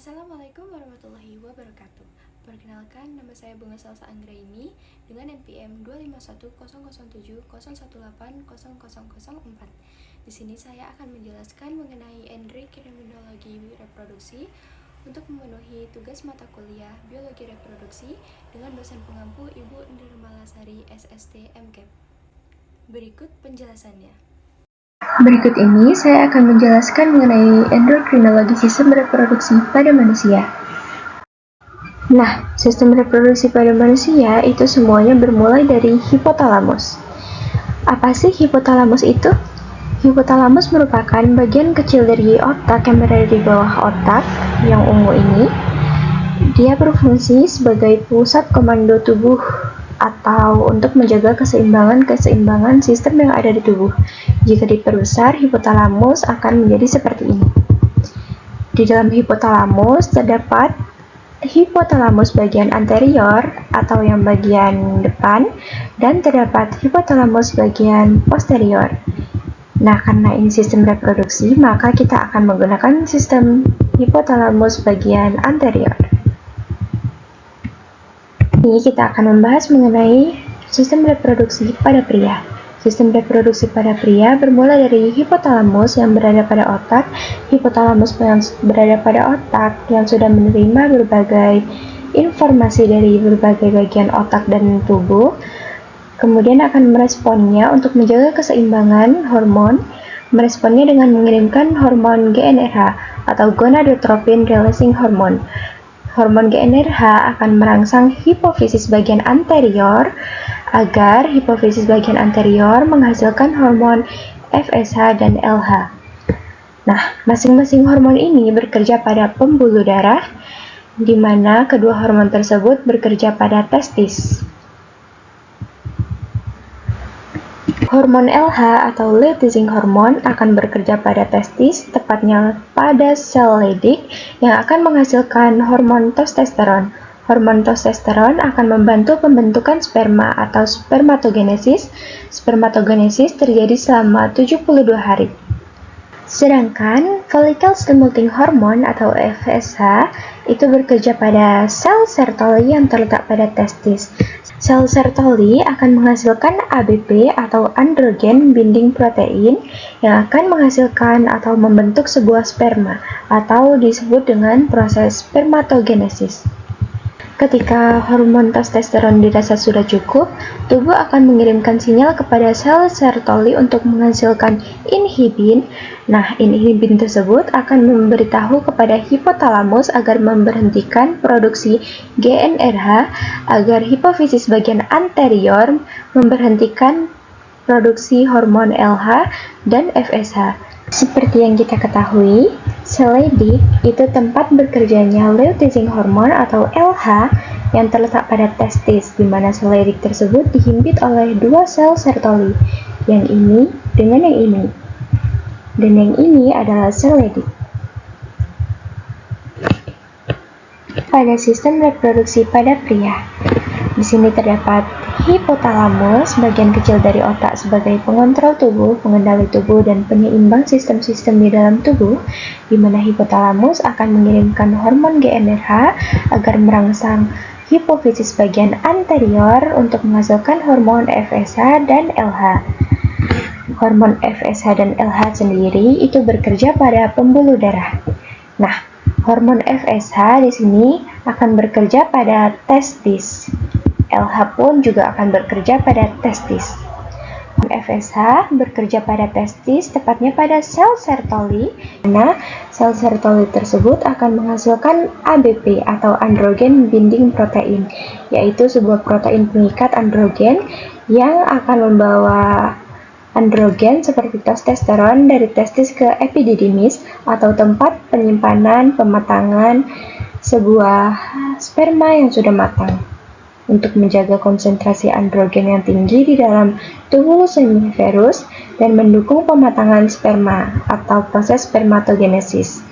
Assalamualaikum warahmatullahi wabarakatuh. Perkenalkan, nama saya Bunga Salsa Anggraini dengan NPM 2510070180004. Di sini saya akan menjelaskan mengenai endokrinologi reproduksi untuk memenuhi tugas mata kuliah biologi reproduksi dengan dosen pengampu Ibu Nirmalasari SST MKEP. Berikut penjelasannya. Berikut ini saya akan menjelaskan mengenai endokrinologi sistem reproduksi pada manusia. Nah, sistem reproduksi pada manusia itu semuanya bermulai dari hipotalamus. Apa sih hipotalamus itu? Hipotalamus merupakan bagian kecil dari otak yang berada di bawah otak yang ungu ini. Dia berfungsi sebagai pusat komando tubuh atau untuk menjaga keseimbangan sistem yang ada di tubuh. Jika diperbesar, hipotalamus akan menjadi seperti ini. Di dalam hipotalamus terdapat hipotalamus bagian anterior atau yang bagian depan dan terdapat hipotalamus bagian posterior. Nah, karena ini sistem reproduksi, maka kita akan menggunakan sistem hipotalamus bagian anterior. Ini kita akan membahas mengenai sistem reproduksi pada pria. Sistem reproduksi pada pria bermula dari hipotalamus yang berada pada otak. Hipotalamus yang berada pada otak yang sudah menerima berbagai informasi dari berbagai bagian otak dan tubuh, kemudian akan meresponnya untuk menjaga keseimbangan hormon, meresponnya dengan mengirimkan hormon GnRH atau gonadotropin releasing hormone. Hormon GnRH akan merangsang hipofisis bagian anterior agar hipofisis bagian anterior menghasilkan hormon FSH dan LH. Nah, masing-masing hormon ini bekerja pada pembuluh darah, di mana kedua hormon tersebut bekerja pada testis. Hormon LH atau luteinizing hormone akan bekerja pada testis, tepatnya pada sel Leydig yang akan menghasilkan hormon testosteron. Hormon testosteron akan membantu pembentukan sperma atau spermatogenesis. Spermatogenesis terjadi selama 72 hari. Sedangkan follicle stimulating hormone atau FSH itu bekerja pada sel Sertoli yang terletak pada testis. Sel Sertoli akan menghasilkan ABP atau androgen binding protein yang akan menghasilkan atau membentuk sebuah sperma atau disebut dengan proses spermatogenesis. Ketika hormon testosteron dirasa sudah cukup, tubuh akan mengirimkan sinyal kepada sel Sertoli untuk menghasilkan inhibin. Nah, inhibin tersebut akan memberitahu kepada hipotalamus agar memberhentikan produksi GnRH agar hipofisis bagian anterior memberhentikan produksi hormon LH dan FSH. Seperti yang kita ketahui, sel Leydig itu tempat bekerjanya luteinizing hormone atau LH yang terletak pada testis, di mana sel Leydig tersebut dihimpit oleh dua sel Sertoli, yang ini dengan yang ini. Dan yang ini adalah sel Leydig. Pada sistem reproduksi pada pria, di sini terdapat hipotalamus, bagian kecil dari otak sebagai pengontrol tubuh, pengendali tubuh, dan penyeimbang sistem-sistem di dalam tubuh, di mana hipotalamus akan mengirimkan hormon GnRH agar merangsang hipofisis bagian anterior untuk menghasilkan hormon FSH dan LH. Hormon FSH dan LH sendiri itu bekerja pada pembuluh darah. Nah, hormon FSH di sini akan bekerja pada testis. LH pun juga akan bekerja pada testis. FSH bekerja pada testis, tepatnya pada sel Sertoli, karena sel Sertoli tersebut akan menghasilkan ABP atau androgen binding protein, yaitu sebuah protein pengikat androgen yang akan membawa androgen seperti testosteron dari testis ke epididymis atau tempat penyimpanan pematangan sebuah sperma yang sudah matang, untuk menjaga konsentrasi androgen yang tinggi di dalam tubuh seminiferus dan mendukung pematangan sperma atau proses spermatogenesis.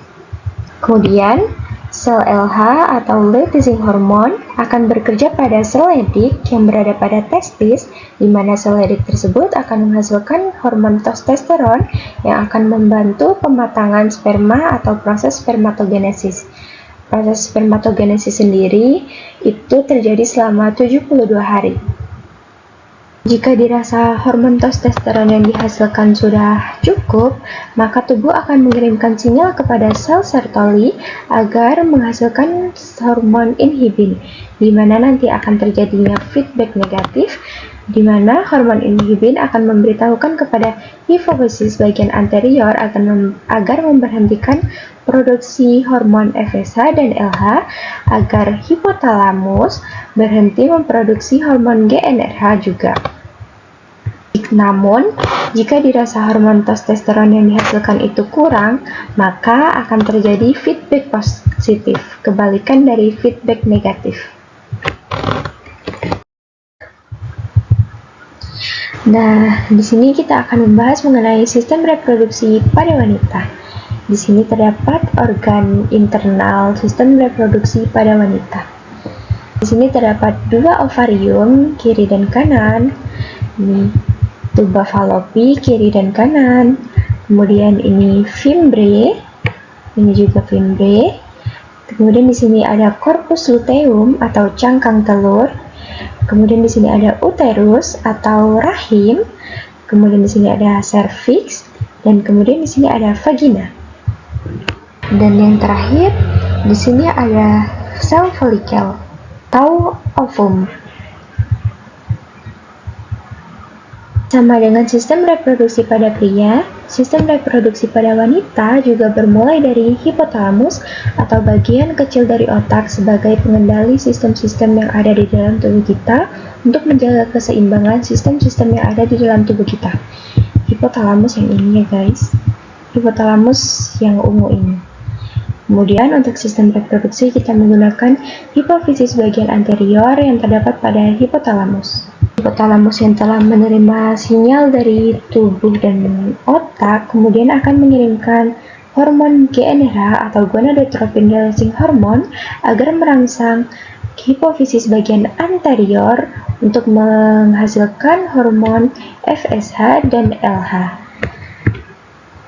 Kemudian, sel LH atau luteinizing hormone akan bekerja pada sel Leydig yang berada pada testis, di mana sel Leydig tersebut akan menghasilkan hormon testosteron yang akan membantu pematangan sperma atau proses spermatogenesis. Proses spermatogenesis sendiri itu terjadi selama 72 hari. Jika dirasa hormon testosteron yang dihasilkan sudah cukup, maka tubuh akan mengirimkan sinyal kepada sel Sertoli agar menghasilkan hormon inhibin, di mana nanti akan terjadinya feedback negatif, di mana hormon inhibin akan memberitahukan kepada hipofisis bagian anterior agar memberhentikan produksi hormon FSH dan LH, agar hipotalamus berhenti memproduksi hormon GnRH juga. Namun, jika dirasa hormon testosteron yang dihasilkan itu kurang, maka akan terjadi feedback positif, kebalikan dari feedback negatif. Nah, di sini kita akan membahas mengenai sistem reproduksi pada wanita. Di sini terdapat organ internal sistem reproduksi pada wanita. Di sini terdapat dua ovarium, kiri dan kanan. Ini tuba falopi, kiri dan kanan. Kemudian ini fimbre, ini juga fimbre. Kemudian di sini ada corpus luteum atau cangkang telur. Kemudian di sini ada uterus atau rahim. Kemudian di sini ada cervix dan kemudian di sini ada vagina. Dan yang terakhir, di sini ada sel folikel atau ovum. Sama dengan sistem reproduksi pada pria, sistem reproduksi pada wanita juga bermulai dari hipotalamus atau bagian kecil dari otak sebagai pengendali sistem-sistem yang ada di dalam tubuh kita untuk menjaga keseimbangan sistem-sistem yang ada di dalam tubuh kita. Hipotalamus yang ini ya guys, hipotalamus yang ungu ini. Kemudian untuk sistem reproduksi kita menggunakan hipofisis bagian anterior yang terdapat pada hipotalamus. Hipotalamus yang telah menerima sinyal dari tubuh dan otak kemudian akan mengirimkan hormon GnRH atau gonadotropin releasing hormone agar merangsang hipofisis bagian anterior untuk menghasilkan hormon FSH dan LH.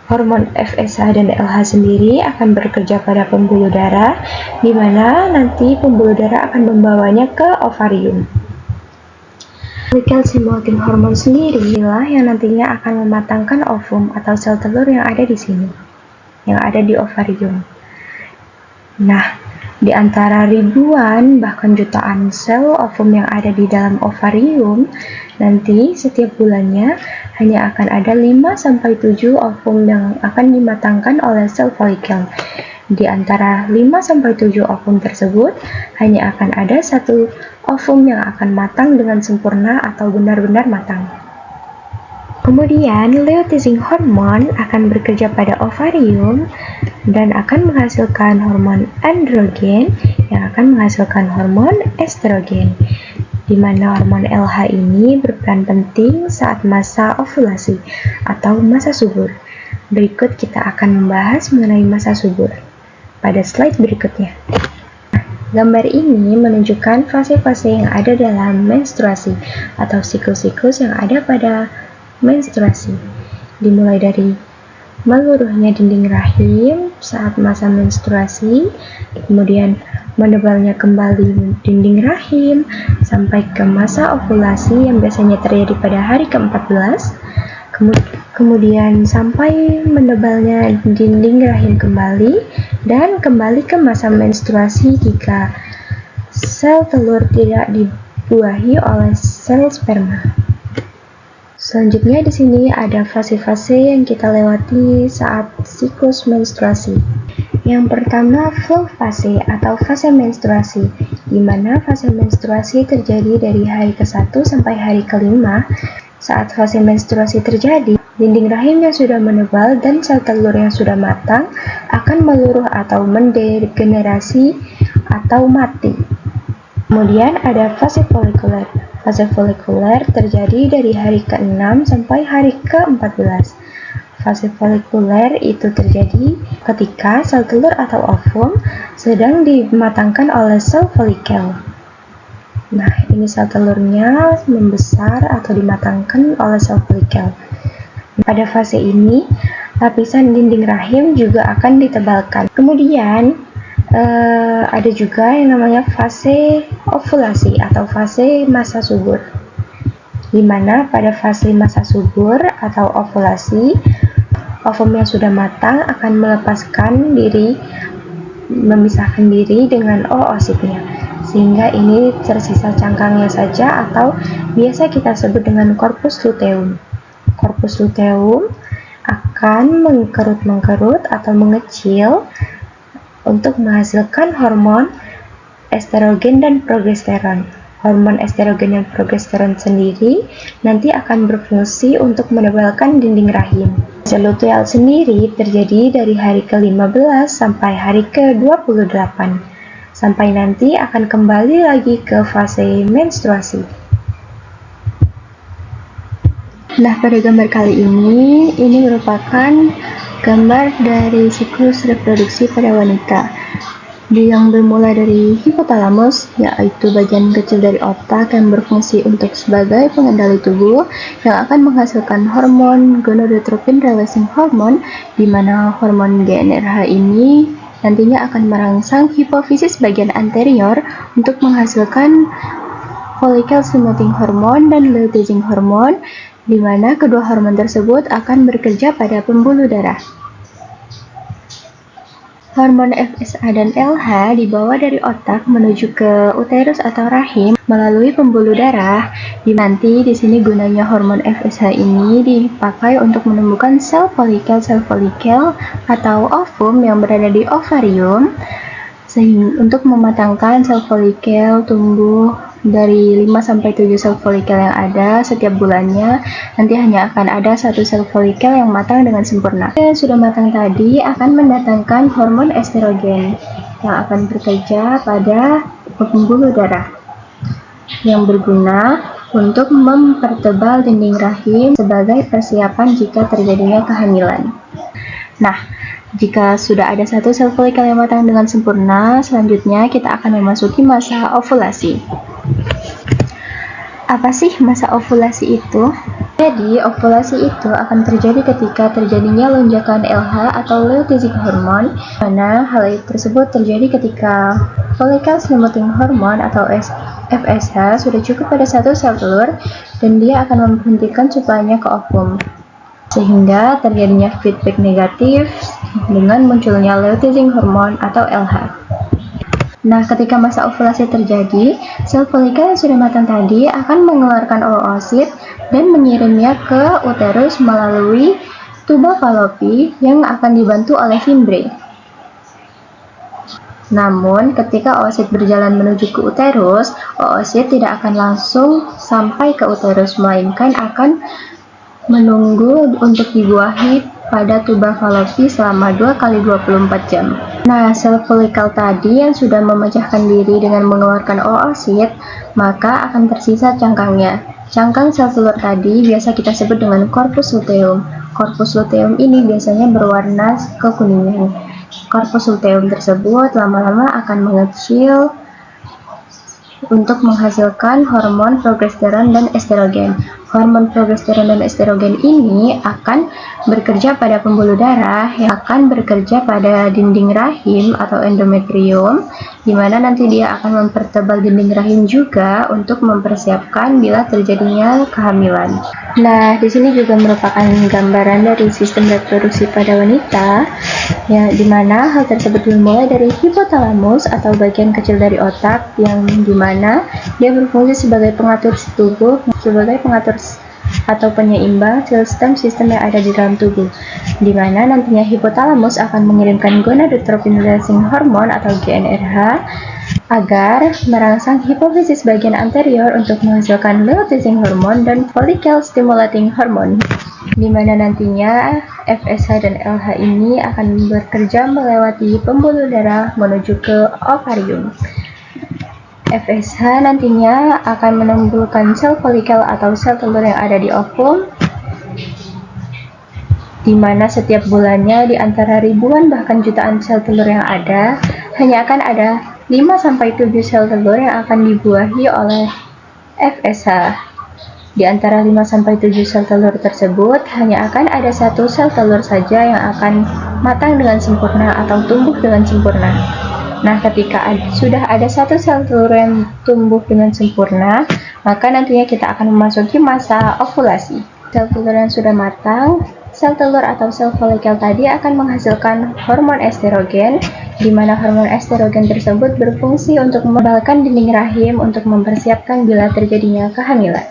Hormon FSH dan LH sendiri akan bekerja pada pembuluh darah, di mana nanti pembuluh darah akan membawanya ke ovarium. Follicle stimulating hormone sendirilah yang nantinya akan mematangkan ovum atau sel telur yang ada di sini, yang ada di ovarium. Nah, di antara ribuan bahkan jutaan sel ovum yang ada di dalam ovarium, nanti setiap bulannya hanya akan ada 5-7 ovum yang akan dimatangkan oleh sel folikel. Di antara 5-7 ovum tersebut, hanya akan ada satu ovum yang akan matang dengan sempurna atau benar-benar matang. Kemudian, luteinizing hormone akan bekerja pada ovarium dan akan menghasilkan hormon androgen yang akan menghasilkan hormon estrogen, di mana hormon LH ini berperan penting saat masa ovulasi atau masa subur. Berikut kita akan membahas mengenai masa subur pada slide berikutnya. Gambar ini menunjukkan fase-fase yang ada dalam menstruasi atau siklus-siklus yang ada pada menstruasi, dimulai dari meluruhnya dinding rahim saat masa menstruasi, kemudian menebalnya kembali dinding rahim sampai ke masa ovulasi yang biasanya terjadi pada hari ke-14, kemudian sampai menebalnya dinding rahim kembali dan kembali ke masa menstruasi jika sel telur tidak dibuahi oleh sel sperma. Selanjutnya di sini ada fase-fase yang kita lewati saat siklus menstruasi. Yang pertama, flow fase atau fase menstruasi, di mana fase menstruasi terjadi dari hari ke-1 sampai hari ke-5. Saat fase menstruasi terjadi, dinding rahim yang sudah menebal dan sel telur yang sudah matang akan meluruh atau mendegenerasi atau mati. Kemudian ada fase folikuler. Fase folikuler terjadi dari hari ke-6 sampai hari ke-14. Fase folikuler itu terjadi ketika sel telur atau ovum sedang dimatangkan oleh sel folikel. Nah, ini sel telurnya membesar atau dimatangkan oleh sel folikel. Pada fase ini, lapisan dinding rahim juga akan ditebalkan. Kemudian, Ada juga yang namanya fase ovulasi atau fase masa subur, di mana pada fase masa subur atau ovulasi, ovum yang sudah matang akan memisahkan diri dengan oositnya, sehingga ini tersisa cangkangnya saja atau biasa kita sebut dengan corpus luteum. Corpus luteum akan mengkerut atau mengecil untuk menghasilkan hormon estrogen dan progesteron. Hormon estrogen dan progesteron sendiri nanti akan berfungsi untuk menebalkan dinding rahim. Fase luteal sendiri terjadi dari hari ke-15 sampai hari ke-28, sampai nanti akan kembali lagi ke fase menstruasi. Nah, pada gambar kali ini merupakan gambar dari siklus reproduksi pada wanita, yang bermula dari hipotalamus, yaitu bagian kecil dari otak yang berfungsi untuk sebagai pengendali tubuh, yang akan menghasilkan hormon gonadotropin releasing hormone, di mana hormon GnRH ini nantinya akan merangsang hipofisis bagian anterior untuk menghasilkan follicle stimulating hormone dan luteinizing hormone, di mana kedua hormon tersebut akan bekerja pada pembuluh darah. Hormon FSH dan LH dibawa dari otak menuju ke uterus atau rahim melalui pembuluh darah. Nanti di sini gunanya hormon FSH ini dipakai untuk menumbuhkan sel folikel atau ovum yang berada di ovarium, sehingga untuk mematangkan sel folikel tumbuh dari 5-7 sel folikel yang ada setiap bulannya. Nanti hanya akan ada 1 sel folikel yang matang dengan sempurna. Yang sudah matang tadi akan mendatangkan hormon estrogen yang akan bekerja pada pembuluh darah, yang berguna untuk mempertebal dinding rahim sebagai persiapan jika terjadinya kehamilan. Nah, jika sudah ada 1 sel folikel yang matang dengan sempurna, selanjutnya kita akan memasuki masa ovulasi. Apa sih masa ovulasi itu? Jadi, ovulasi itu akan terjadi ketika terjadinya lonjakan LH atau luteinizing hormone, mana hal tersebut terjadi ketika follicle stimulating hormone atau FSH sudah cukup pada 1 sel telur, dan dia akan memberhentikan suplainya ke ovum, sehingga terjadinya feedback negatif dengan munculnya luteinizing hormone atau LH. Nah, ketika masa ovulasi terjadi, sel folikel yang sudah matang tadi akan mengeluarkan oosit dan mengirimnya ke uterus melalui tuba Fallopi yang akan dibantu oleh fimbre. Namun, ketika oosit berjalan menuju ke uterus, oosit tidak akan langsung sampai ke uterus, melainkan akan menunggu untuk dibuahi pada tuba Fallopi selama 2x24 jam. Nah, sel folikel tadi yang sudah memecahkan diri dengan mengeluarkan oosit, maka akan tersisa cangkangnya. Cangkang sel telur tadi biasa kita sebut dengan corpus luteum. Corpus luteum ini biasanya berwarna kekuningan. Corpus luteum tersebut lama-lama akan mengecil untuk menghasilkan hormon progesteron dan estrogen. Hormon progesteron dan estrogen ini akan bekerja pada pembuluh darah, yang akan bekerja pada dinding rahim atau endometrium, di mana nanti dia akan mempertebal dinding rahim juga untuk mempersiapkan bila terjadinya kehamilan. Nah, di sini juga merupakan gambaran dari sistem reproduksi pada wanita, ya, di mana hal tersebut dimulai dari hipotalamus atau bagian kecil dari otak, yang dimana dia berfungsi sebagai pengatur tubuh, sebagai pengatur atau penyeimbang sistem yang ada di dalam tubuh, di mana nantinya hipotalamus akan mengirimkan gonadotropin releasing hormone atau GnRH agar merangsang hipofisis bagian anterior untuk menghasilkan luteinizing hormone dan follicle stimulating hormone, di mana nantinya FSH dan LH ini akan bekerja melewati pembuluh darah menuju ke ovarium. FSH nantinya akan menumbuhkan sel folikel atau sel telur yang ada di ovum, di mana setiap bulannya di antara ribuan bahkan jutaan sel telur yang ada, hanya akan ada 5-7 sel telur yang akan dibuahi oleh FSH. Di antara 5-7 sel telur tersebut, hanya akan ada 1 sel telur saja yang akan matang dengan sempurna atau tumbuh dengan sempurna. Nah, ketika sudah ada satu sel telur yang tumbuh dengan sempurna, maka nantinya kita akan memasuki masa ovulasi. Sel telur yang sudah matang, sel telur atau sel folikel tadi akan menghasilkan hormon estrogen, di mana hormon estrogen tersebut berfungsi untuk menebalkan dinding rahim untuk mempersiapkan bila terjadinya kehamilan.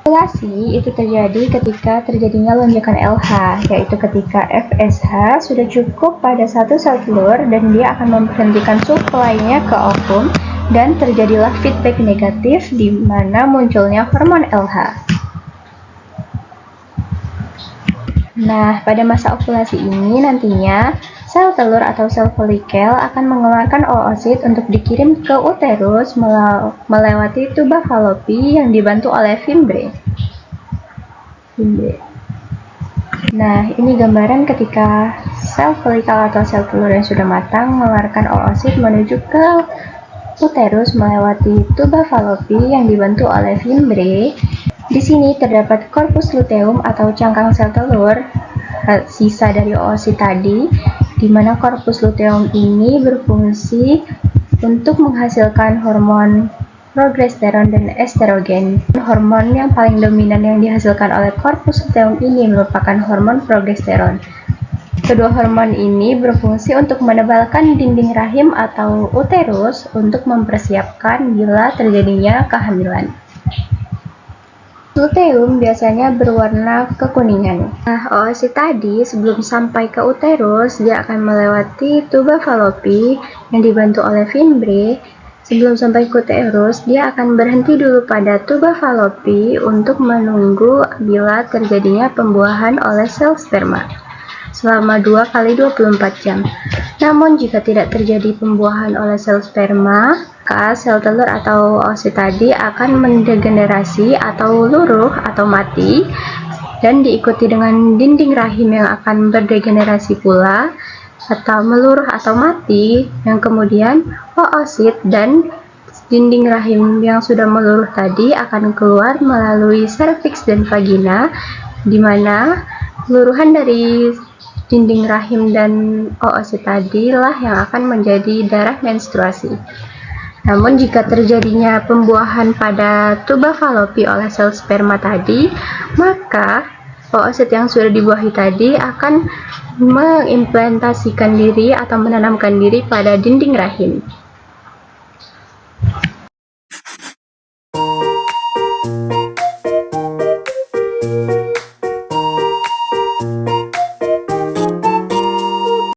Ovulasi itu terjadi ketika terjadinya lonjakan LH, yaitu ketika FSH sudah cukup pada satu sel telur dan dia akan memberhentikan suplainya ke ovum dan terjadilah feedback negatif di mana munculnya hormon LH. Nah, pada masa ovulasi ini nantinya sel telur atau sel folikel akan mengeluarkan oosit untuk dikirim ke uterus melewati tuba Fallopi yang dibantu oleh fimbre. Nah, ini gambaran ketika sel folikel atau sel telur yang sudah matang mengeluarkan oosit menuju ke uterus melewati tuba Fallopi yang dibantu oleh fimbre. Di sini terdapat korpus luteum atau cangkang sel telur, sisa dari oosit tadi, di mana korpus luteum ini berfungsi untuk menghasilkan hormon progesteron dan estrogen. Hormon yang paling dominan yang dihasilkan oleh korpus luteum ini merupakan hormon progesteron. Kedua hormon ini berfungsi untuk menebalkan dinding rahim atau uterus untuk mempersiapkan bila terjadinya kehamilan. Luteum biasanya berwarna kekuningan. Nah, oosit tadi sebelum sampai ke uterus, dia akan melewati tuba Fallopi yang dibantu oleh fimbre. Sebelum sampai ke uterus, dia akan berhenti dulu pada tuba Fallopi untuk menunggu bila terjadinya pembuahan oleh sel sperma selama 2 kali 24 jam. Namun jika tidak terjadi pembuahan oleh sel sperma, maka sel telur atau oosit tadi akan mendegenerasi atau luruh atau mati dan diikuti dengan dinding rahim yang akan berdegenerasi pula atau meluruh atau mati, yang kemudian oosit dan dinding rahim yang sudah meluruh tadi akan keluar melalui serviks dan vagina, di mana luruhan dari dinding rahim dan oosit tadi lah yang akan menjadi darah menstruasi. Namun jika terjadinya pembuahan pada tuba Fallopi oleh sel sperma tadi, maka oosit yang sudah dibuahi tadi akan mengimplementasikan diri atau menanamkan diri pada dinding rahim.